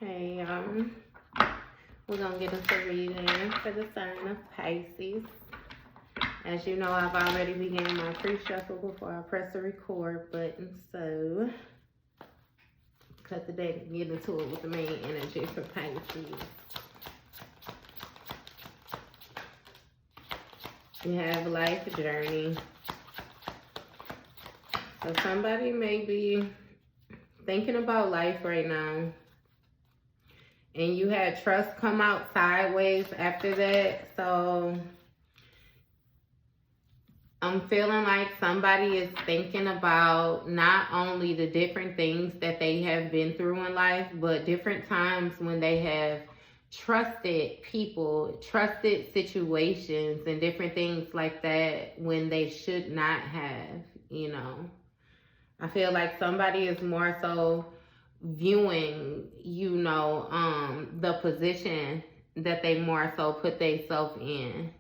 Hey, we're gonna get into reading for the sign of Pisces. As you know, I've already began my pre-shuffle before I press the record button, so cut the deck and get into it with the main energy for Pisces. You have life journey. So somebody may be thinking about life right now, and you had trust come out sideways after that. So I'm feeling like somebody is thinking about not only the different things that they have been through in life, but different times when they have trusted people, trusted situations, and different things like that when they should not have, I feel like somebody is more so viewing, the position that they more so put themselves in.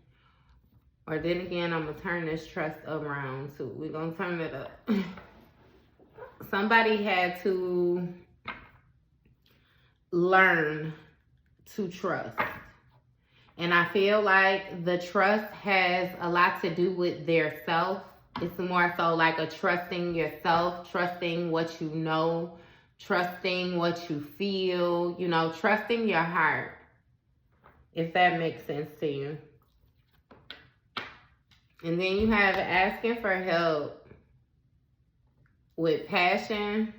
Or then again, I'm going to turn this trust around too. We're going to turn it up. Somebody had to learn to trust. And I feel like the trust has a lot to do with their self. It's more so like a trusting yourself, trusting what you know, trusting what you feel, trusting your heart. If that makes sense to you. And then you have asking for help with passion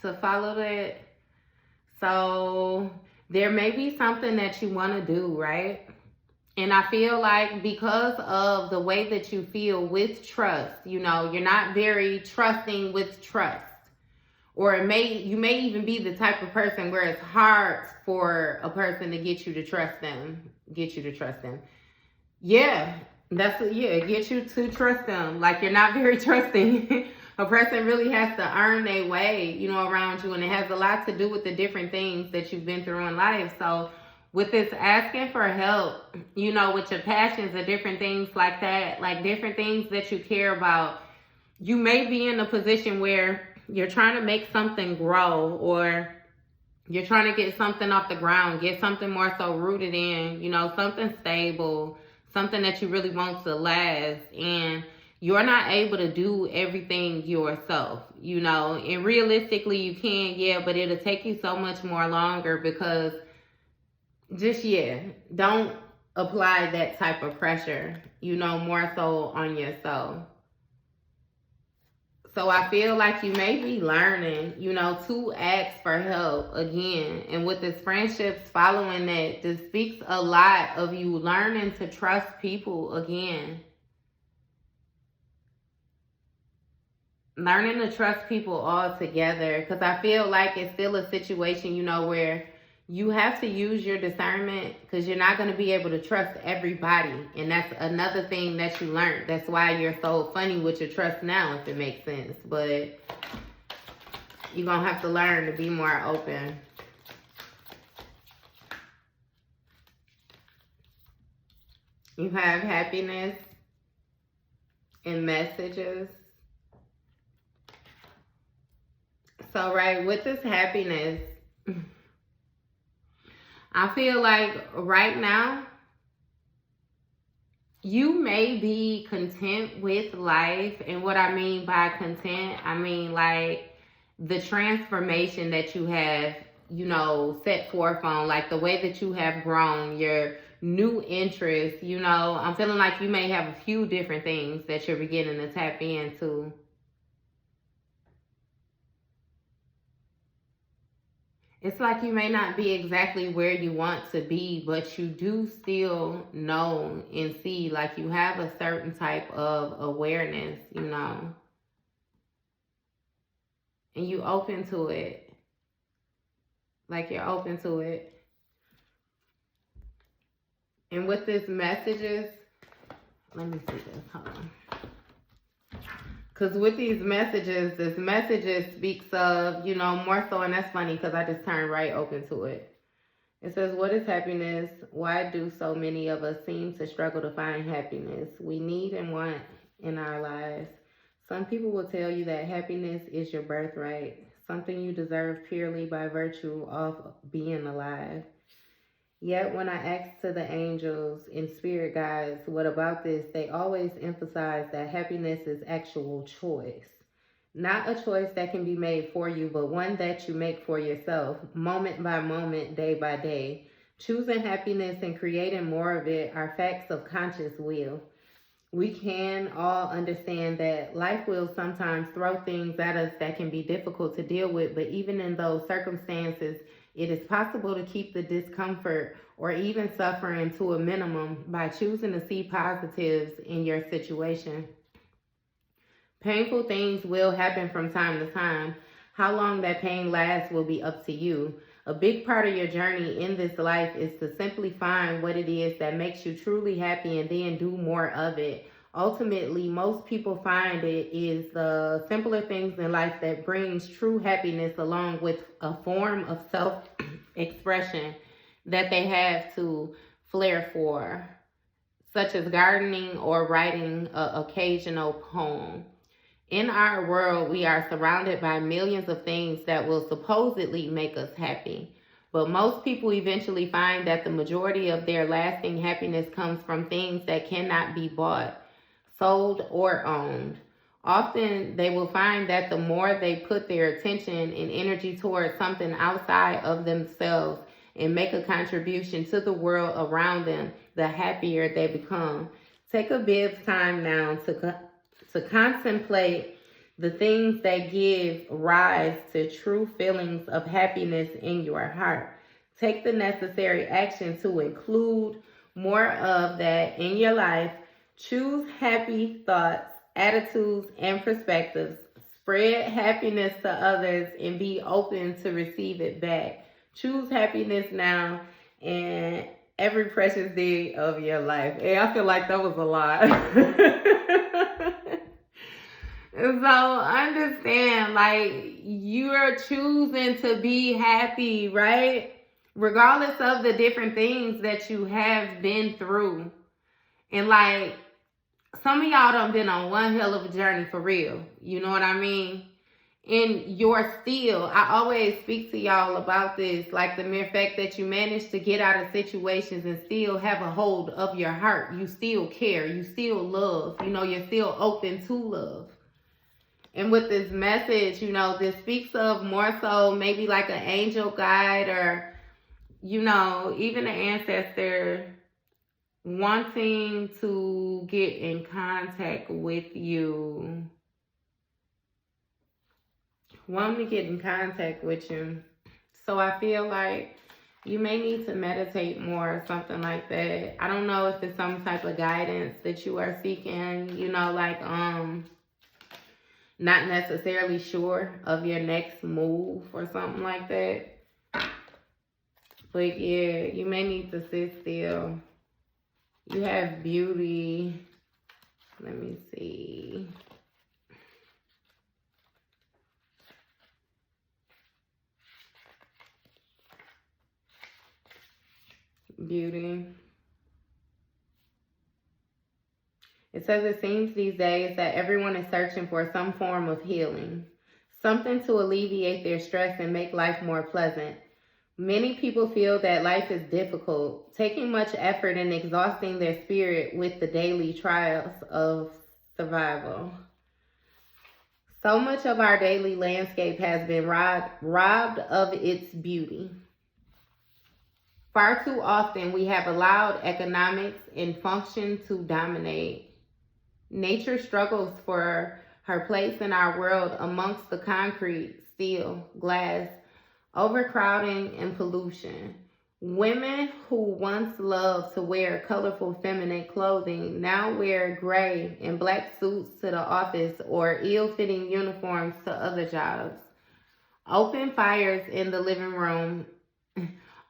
to follow that. So there may be something that you want to do, right? And I feel like because of the way that you feel with trust, you're not very trusting with trust. Or you may even be the type of person where it's hard for a person to get you to trust them. Yeah, get you to trust them. Like you're not very trusting. A person really has to earn their way, around you. And it has a lot to do with the different things that you've been through in life. So with this asking for help, with your passions or different things like that, like different things that you care about, you may be in a position where you're trying to make something grow, or you're trying to get something off the ground, get something more so rooted in, something stable, something that you really want to last, and you're not able to do everything yourself, and realistically you can, but it'll take you so much more longer because don't apply that type of pressure, more so on yourself. So I feel like you may be learning, to ask for help again. And with this friendships following that, this speaks a lot of you learning to trust people again. Learning to trust people all together. Because I feel like it's still a situation, where you have to use your discernment, because you're not going to be able to trust everybody. And that's another thing that you learned. That's why you're so funny with your trust now, if it makes sense. But you're going to have to learn to be more open. You have happiness and messages. So, right, with this happiness, I feel like right now, you may be content with life. And what I mean by content, I mean like the transformation that you have, set forth on, like the way that you have grown, your new interests, I'm feeling like you may have a few different things that you're beginning to tap into. It's like you may not be exactly where you want to be, but you do still know and see, like you have a certain type of awareness, and you open to it. Like you're open to it. And with this messages, let me see this, hold on. Because with these messages, this messages speaks of, more so, and that's funny because I just turned right open to it. It says, what is happiness? Why do so many of us seem to struggle to find happiness we need and want in our lives? Some people will tell you that happiness is your birthright. something you deserve purely by virtue of being alive. Yet when I ask to the angels and spirit guides what about this, they always emphasize that happiness is actual choice. Not a choice that can be made for you, but one that you make for yourself, moment by moment, day by day. Choosing happiness and creating more of it are facts of conscious will. We can all understand that life will sometimes throw things at us that can be difficult to deal with, but even in those circumstances, it is possible to keep the discomfort or even suffering to a minimum by choosing to see positives in your situation. Painful things will happen from time to time. How long that pain lasts will be up to you. A big part of your journey in this life is to simply find what it is that makes you truly happy and then do more of it. Ultimately, most people find it is the simpler things in life that brings true happiness along with a form of self-expression that they have to flair for, such as gardening or writing an occasional poem. In our world, we are surrounded by millions of things that will supposedly make us happy. But most people eventually find that the majority of their lasting happiness comes from things that cannot be bought, sold, or owned. Often they will find that the more they put their attention and energy towards something outside of themselves and make a contribution to the world around them, the happier they become. Take a bit of time now to contemplate the things that give rise to true feelings of happiness in your heart. Take the necessary action to include more of that in your life. Choose happy thoughts, attitudes, and perspectives. Spread happiness to others and be open to receive it back. Choose happiness now and every precious day of your life. Hey, I feel like that was a lot. So understand, like, you're choosing to be happy, right? Regardless of the different things that you have been through. And like, some of y'all done been on one hell of a journey for real. You know what I mean? And you're still, I always speak to y'all about this, like the mere fact that you managed to get out of situations and still have a hold of your heart. You still care. You still love. You know, you're still open to love. And with this message, this speaks of more so maybe like an angel guide or, even an ancestor wanting to get in contact with you. Wanting to get in contact with you. So I feel like you may need to meditate more or something like that. I don't know if it's some type of guidance that you are seeking, not necessarily sure of your next move or something like that. But yeah, you may need to sit still. You have beauty. Let me see. Beauty. It says it seems these days that everyone is searching for some form of healing, something to alleviate their stress and make life more pleasant. Many people feel that life is difficult, taking much effort and exhausting their spirit with the daily trials of survival. So much of our daily landscape has been robbed of its beauty. Far too often we have allowed economics and function to dominate. Nature struggles for her place in our world amongst the concrete, steel, glass, overcrowding, and pollution. Women who once loved to wear colorful feminine clothing now wear gray and black suits to the office or ill-fitting uniforms to other jobs. Open fires in the living room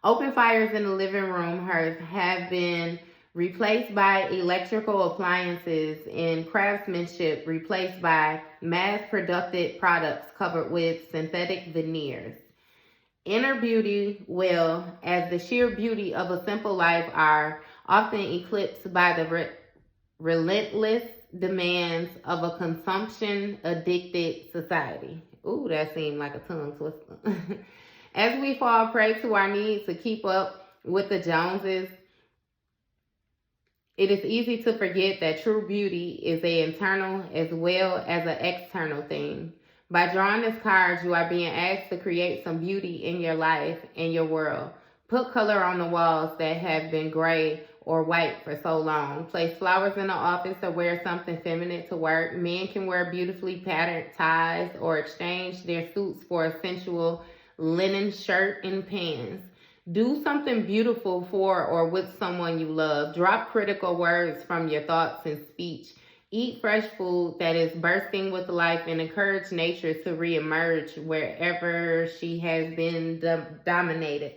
have been replaced by electrical appliances and craftsmanship replaced by mass-produced products covered with synthetic veneers. Inner beauty, well, as the sheer beauty of a simple life, are often eclipsed by the relentless demands of a consumption-addicted society. Ooh, that seemed like a tongue twister. As we fall prey to our need to keep up with the Joneses, it is easy to forget that true beauty is an internal as well as an external thing. By drawing this card, you are being asked to create some beauty in your life and your world. Put color on the walls that have been gray or white for so long. Place flowers in the office or wear something feminine to work. Men can wear beautifully patterned ties or exchange their suits for a sensual linen shirt and pants. Do something beautiful for or with someone you love. Drop critical words from your thoughts and speech. Eat fresh food that is bursting with life and encourage nature to reemerge wherever she has been dominated.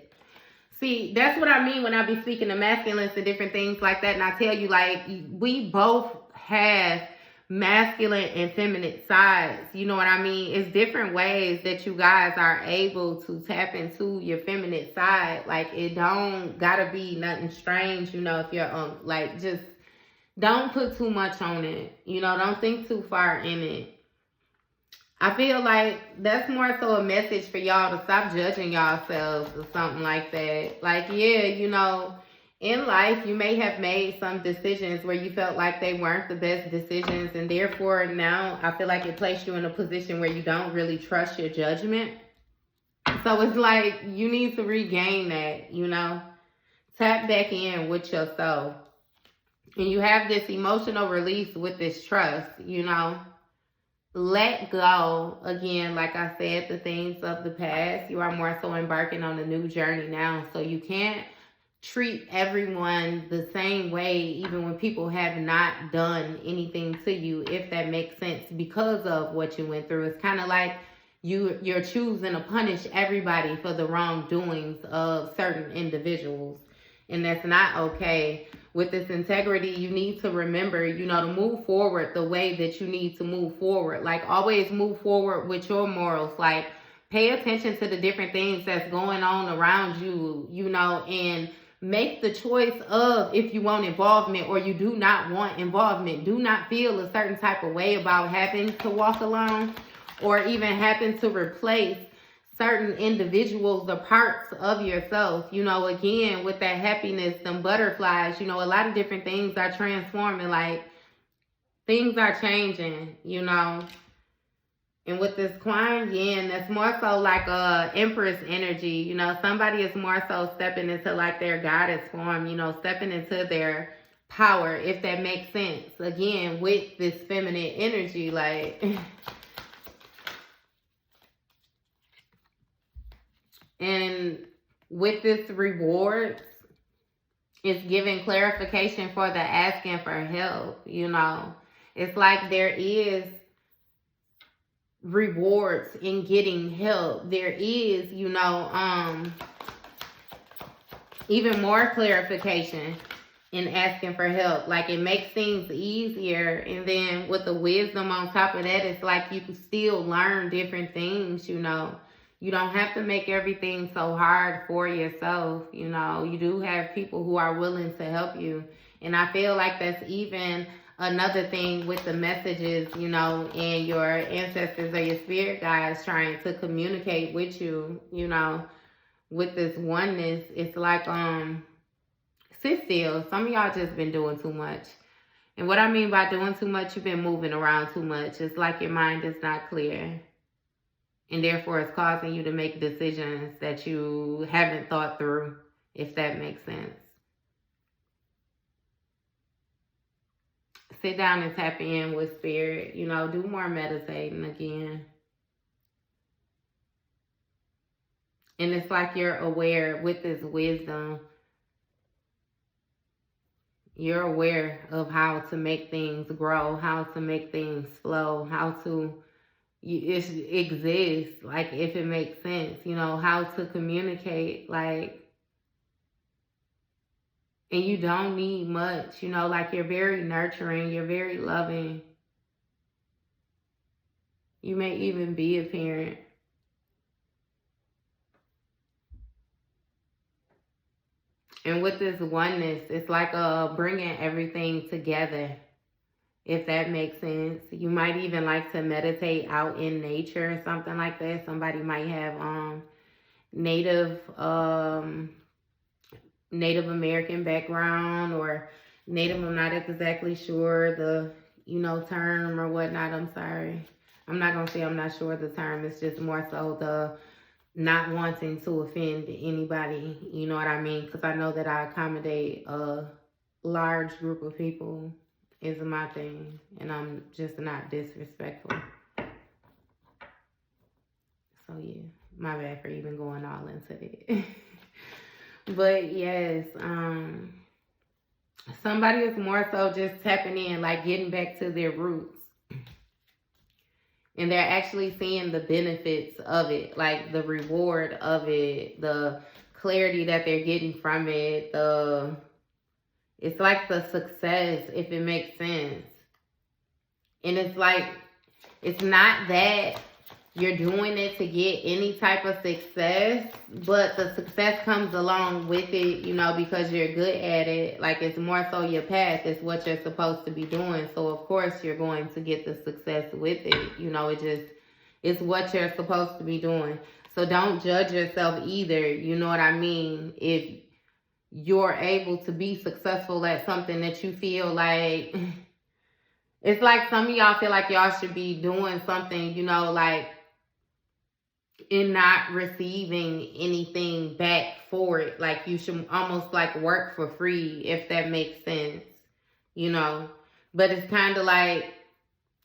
See, that's what I mean when I be speaking to masculines and different things like that. And I tell you, like, we both have masculine and feminine sides. You know what I mean? It's different ways that you guys are able to tap into your feminine side. Like, it don't gotta be nothing strange, you know, if you're like, just don't put too much on it. You know, don't think too far in it. I feel like that's more so a message for y'all to stop judging yourselves or something like that. Like, yeah, you know, in life, you may have made some decisions where you felt like they weren't the best decisions, and therefore now I feel like it placed you in a position where you don't really trust your judgment. So it's like you need to regain that, you know, tap back in with yourself. And you have this emotional release with this trust, you know. Let go, again, like I said, the things of the past. You are more so embarking on a new journey now. So you can't treat everyone the same way, even when people have not done anything to you, if that makes sense, because of what you went through. It's kind of like you're choosing to punish everybody for the wrongdoings of certain individuals. And that's not okay. With this integrity, you need to remember, you know, to move forward the way that you need to move forward. Like, always move forward with your morals. Like, pay attention to the different things that's going on around you, you know, and make the choice of if you want involvement or you do not want involvement. Do not feel a certain type of way about having to walk alone or even having to replace certain individuals or parts of yourself. You know, again, with that happiness, them butterflies, you know, a lot of different things are transforming, like things are changing, you know. And with this Kuan Yin, that's more so like a Empress energy, you know. Somebody is more so stepping into like their goddess form, you know, stepping into their power, if that makes sense. Again, with this feminine energy, like and with this rewards, it's giving clarification for the asking for help, you know. It's like there is rewards in getting help. There is, you know, even more clarification in asking for help. Like, it makes things easier. And then with the wisdom on top of that, it's like you can still learn different things, you know. You don't have to make everything so hard for yourself, you know. You do have people who are willing to help you. And I feel like that's even another thing with the messages, you know, and your ancestors or your spirit guides trying to communicate with you, you know, with this oneness. It's like, sit still. Some of y'all just been doing too much. And what I mean by doing too much, you've been moving around too much. It's like your mind is not clear. And therefore, it's causing you to make decisions that you haven't thought through, if that makes sense. Sit down and tap in with spirit. You know, do more meditating again. And it's like you're aware with this wisdom. You're aware of how to make things grow, how to make things flow, how to exist, like, if it makes sense, you know, how to communicate, like, and you don't need much, you know, like, you're very nurturing, you're very loving. You may even be a parent. And with this oneness, it's like bringing everything together. if that makes sense. You might even like to meditate out in nature or something like that. Somebody might have native Native American background or Native, I'm not exactly sure the, term or whatnot. I'm sorry. I'm not going to say I'm not sure the term. It's just more so the not wanting to offend anybody. You know what I mean? Because I know that I accommodate a large group of people is my thing. And I'm just not disrespectful. So yeah, my bad for even going all into it. But yes, somebody is more so just tapping in, like getting back to their roots. And they're actually seeing the benefits of it, like the reward of it, the clarity that they're getting from it, it's like the success, if it makes sense. And it's like, it's not that you're doing it to get any type of success, but the success comes along with it, because you're good at it. Like, it's more so your path. It's what you're supposed to be doing. So, of course, you're going to get the success with it. It's what you're supposed to be doing. So don't judge yourself either. You know what I mean? If you're able to be successful at something that you feel like, it's like some of y'all feel like y'all should be doing something, like, and not receiving anything back for it. Like, you should almost like work for free, if that makes sense, But it's kind of like,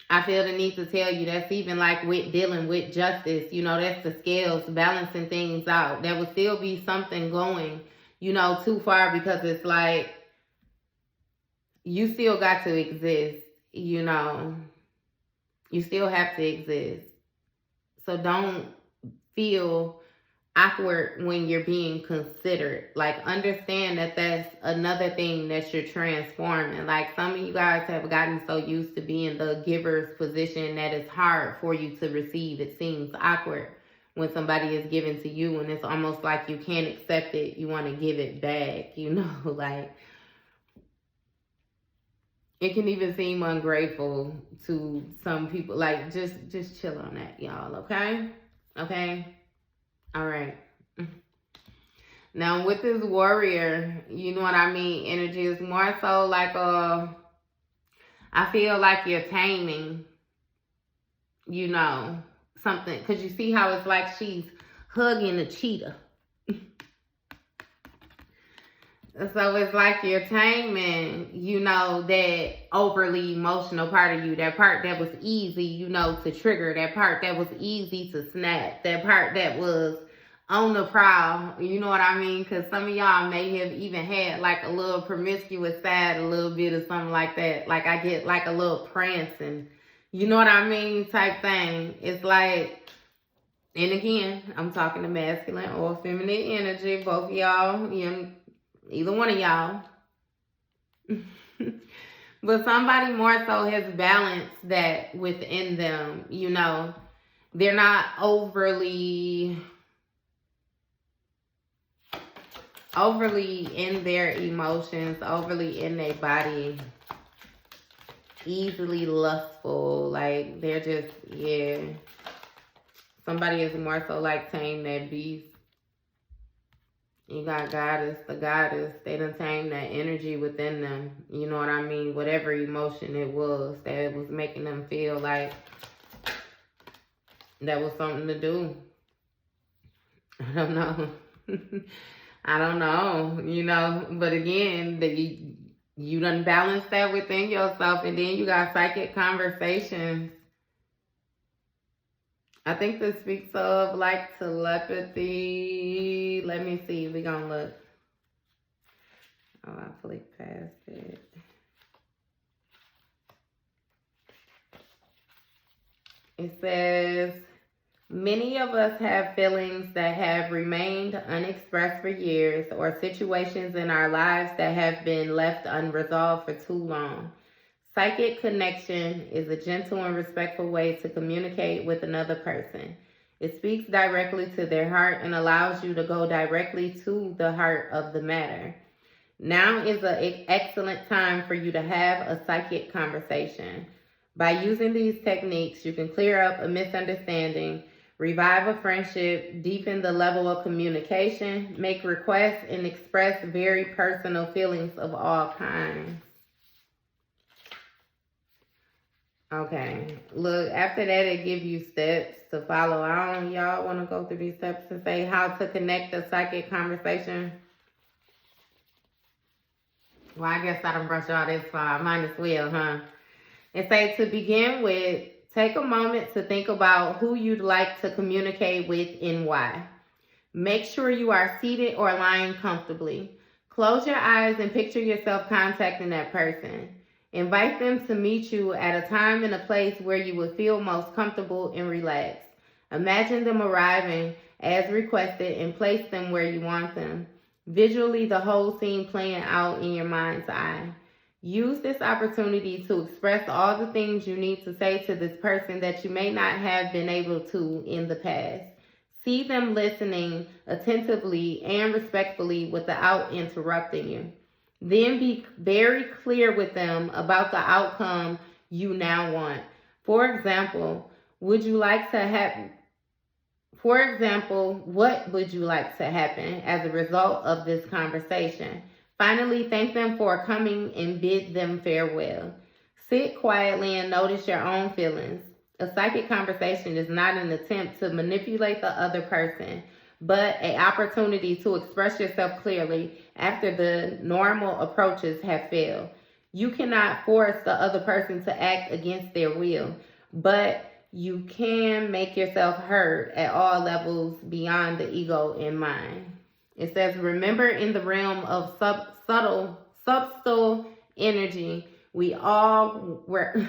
I feel the need to tell you that's even like with dealing with justice, that's the scales, balancing things out. There will still be something going, too far, because it's like, you still got to exist, you still have to exist. So don't feel awkward when you're being considered. Like, understand that that's another thing that you're transforming. Like, some of you guys have gotten so used to being the giver's position that it's hard for you to receive. It seems awkward when somebody is given to you, and it's almost like you can't accept it. You want to give it back, like, it can even seem ungrateful to some people. Like, just chill on that, y'all, okay? Okay? All right. Now, with this warrior, you know what I mean? Energy is more so like I feel like you're taming, something. Because you see how it's like she's hugging a cheetah. So it's like you're taming, that overly emotional part of you. That part that was easy, to trigger. That part that was easy to snap. That part that was on the prowl. You know what I mean? Because some of y'all may have even had like a little promiscuous side, a little bit of something like that. Like, I get like a little prancing, you know what I mean, type thing. It's like, and again, I'm talking to masculine or feminine energy. Both of y'all, either one of y'all. But somebody more so has balanced that within them, They're not overly in their emotions, overly in their body, easily lustful. Like, they're just, Somebody is more so like tame that beast. You got the goddess. They done tamed that energy within them. You know what I mean? Whatever emotion it was that was making them feel like that was something to do. I don't know. I don't know, But again, you done balance that within yourself. And then you got psychic conversations. I think this speaks of like telepathy. Let me see. We're going to look. Oh, I flicked past it. It says, many of us have feelings that have remained unexpressed for years, or situations in our lives that have been left unresolved for too long. Psychic connection is a gentle and respectful way to communicate with another person. It speaks directly to their heart and allows you to go directly to the heart of the matter. Now is an excellent time for you to have a psychic conversation. By using these techniques, you can clear up a misunderstanding, revive a friendship, deepen the level of communication, make requests, and express very personal feelings of all kinds. Okay, look, after that, it gives you steps to follow. Y'all want to go through these steps to say how to connect a psychic conversation? Well, I guess I done brushed all this far. Might as well, huh? It says to begin with, take a moment to think about who you'd like to communicate with and why. Make sure you are seated or lying comfortably. Close your eyes and picture yourself contacting that person. Invite them to meet you at a time and a place where you would feel most comfortable and relaxed. Imagine them arriving as requested and place them where you want them. Visually, the whole scene playing out in your mind's eye. Use this opportunity to express all the things you need to say to this person that you may not have been able to in the past. See them listening attentively and respectfully without interrupting you. Then be very clear with them about the outcome you now want. For example, what would you like to happen as a result of this conversation? Finally, thank them for coming and bid them farewell. Sit quietly and notice your own feelings. A psychic conversation is not an attempt to manipulate the other person, but an opportunity to express yourself clearly after the normal approaches have failed. You cannot force the other person to act against their will, but you can make yourself heard at all levels beyond the ego and mind. It says, remember, in the realm of subtle energy, we all were...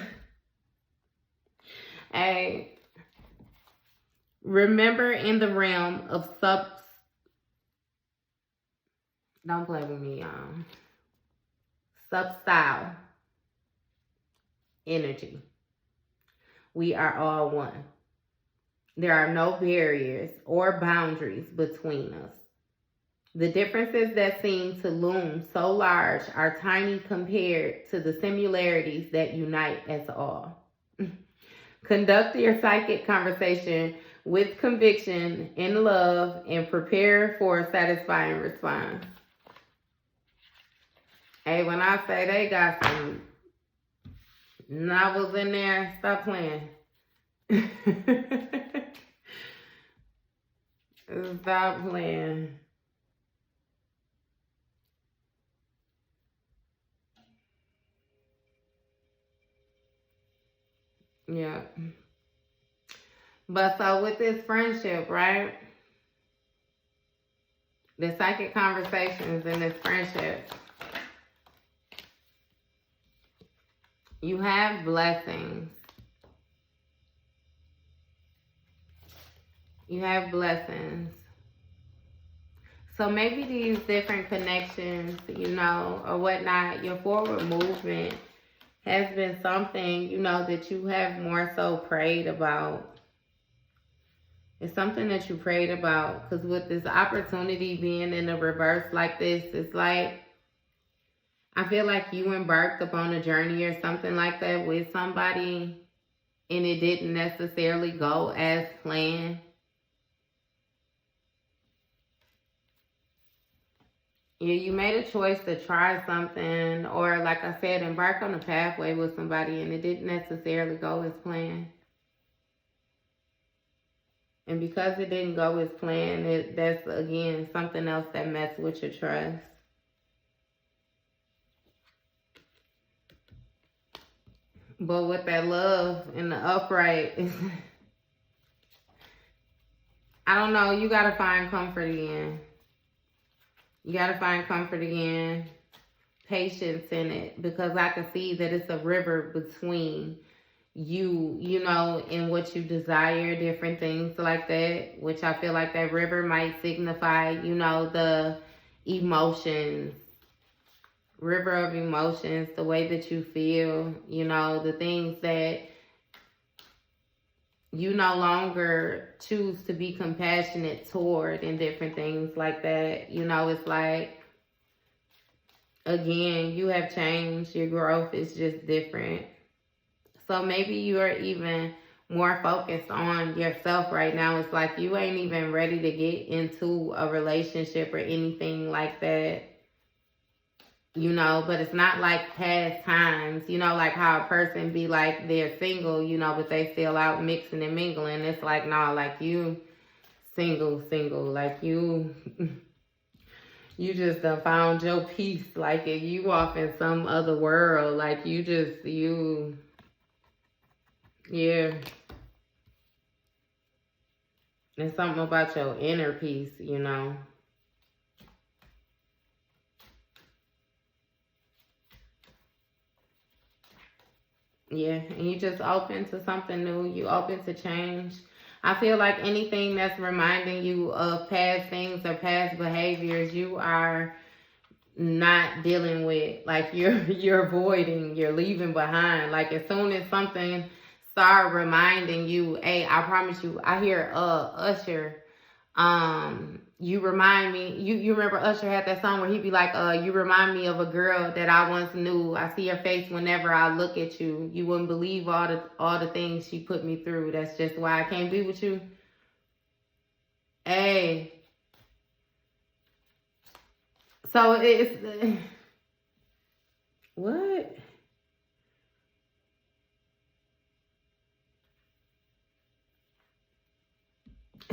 Remember, in the realm of don't play with me, y'all. Substyle energy. We are all one. There are no barriers or boundaries between us. The differences that seem to loom so large are tiny compared to the similarities that unite us all. Conduct your psychic conversation with conviction, in love, and prepare for a satisfying response. Hey, when I say they got some novels in there, stop playing. Stop playing. Yeah. But so with this friendship, right? The psychic conversations in this friendship, you have blessings. You have blessings. So maybe these different connections, or whatnot, your forward movement has been something, that you have more so prayed about. It's something that you prayed about, because with this opportunity being in the reverse like this, it's like, I feel like you embarked upon a journey or something like that with somebody, and it didn't necessarily go as planned. Yeah, you made a choice to try something, or like I said, embark on a pathway with somebody, and it didn't necessarily go as planned. And because it didn't go as planned, that's, again, something else that messed with your trust. But with that love and the upright, I don't know, you got to find comfort again. You got to find comfort again, patience in it, because I can see that it's a river between you, and what you desire, different things like that, which I feel like that river might signify, the emotions, river of emotions, the way that you feel, the things that you no longer choose to be compassionate toward, and different things like that. It's like Again, you have changed. Your growth is just different. So maybe you are even more focused on yourself right now. It's like you ain't even ready to get into a relationship or anything like that. You know, but it's not like past times, you know, like how a person be like they're single, you know, but they still out mixing and mingling. It's like, nah, like you single, like you you just done found your peace, like if you off in some other world, like yeah. It's something about your inner peace, you know. Yeah, and you just open to something new. You open to change. I feel like anything that's reminding you of past things or past behaviors, you are not dealing with. Like you're avoiding, you're leaving behind. Like as soon as something start reminding you, hey, I promise you, I hear Usher. You remind me, you remember Usher had that song where he'd be like, you remind me of a girl that I once knew. I see her face whenever I look at you. You wouldn't believe all the things she put me through. That's just why I can't be with you. Hey. So it's what?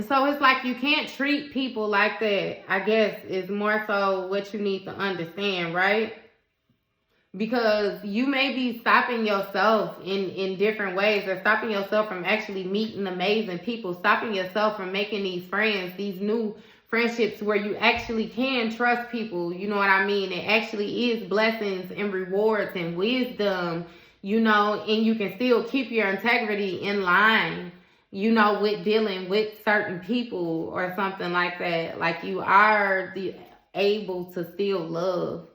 So it's like you can't treat people like that, I guess, is more so what you need to understand, right? Because you may be stopping yourself in different ways, or stopping yourself from actually meeting amazing people, stopping yourself from making these friends, these new friendships where you actually can trust people, you know what I mean? It actually is blessings and rewards and wisdom, you know, and you can still keep your integrity in line, you know, with dealing with certain people or something like that. Like you are able to still love.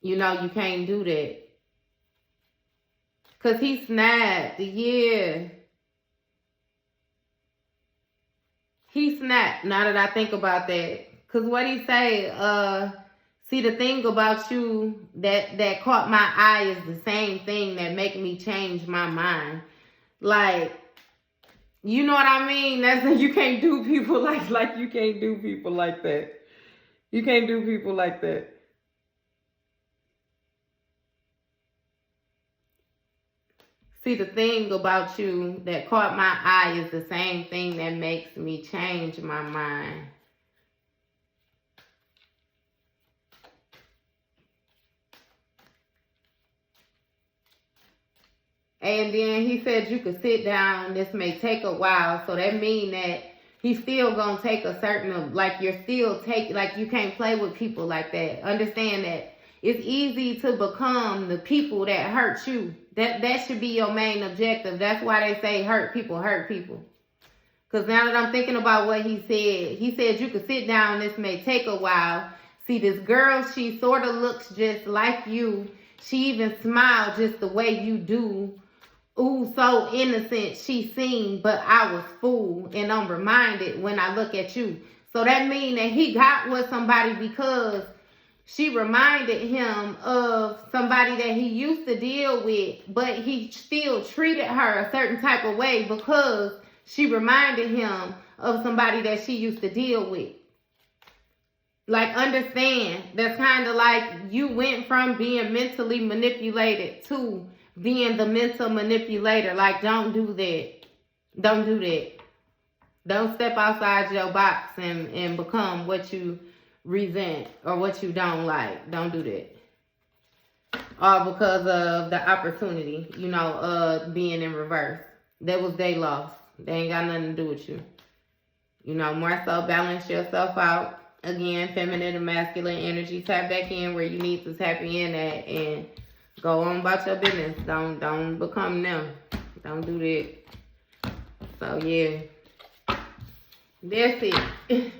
You know, you can't do that. Because he snapped. Yeah. He snapped, now that I think about that. Because what he say, see, the thing about you that caught my eye is the same thing that make me change my mind. Like, you know what I mean? That's you can't do people like you can't do people like that. You can't do people like that. See, the thing about you that caught my eye is the same thing that makes me change my mind. And then he said you could sit down. This may take a while. So that means that he's still going to take a certain, like you're still like you can't play with people like that. Understand that it's easy to become the people that hurt you. That should be your main objective. That's why they say hurt people hurt people. Because now that I'm thinking about what he said you could sit down. This may take a while. See, this girl, she sort of looks just like you. She even smiled just the way you do. Ooh, so innocent she seemed, but I was fooled and I'm reminded when I look at you. So that means that he got with somebody because she reminded him of somebody that he used to deal with, but he still treated her a certain type of way because she reminded him of somebody that she used to deal with. Like, understand, that's kind of like you went from being mentally manipulated to being the mental manipulator. Like, don't do that. Don't do that. Don't step outside your box and become what you resent or what you don't like. Don't do that. All because of the opportunity, you know, being in reverse. That was they lost. They ain't got nothing to do with you. You know, more so balance yourself out. Again, feminine and masculine energy. Tap back in where you need to tap in at and go on about your business. Don't become them. Don't do that. So yeah. That's it.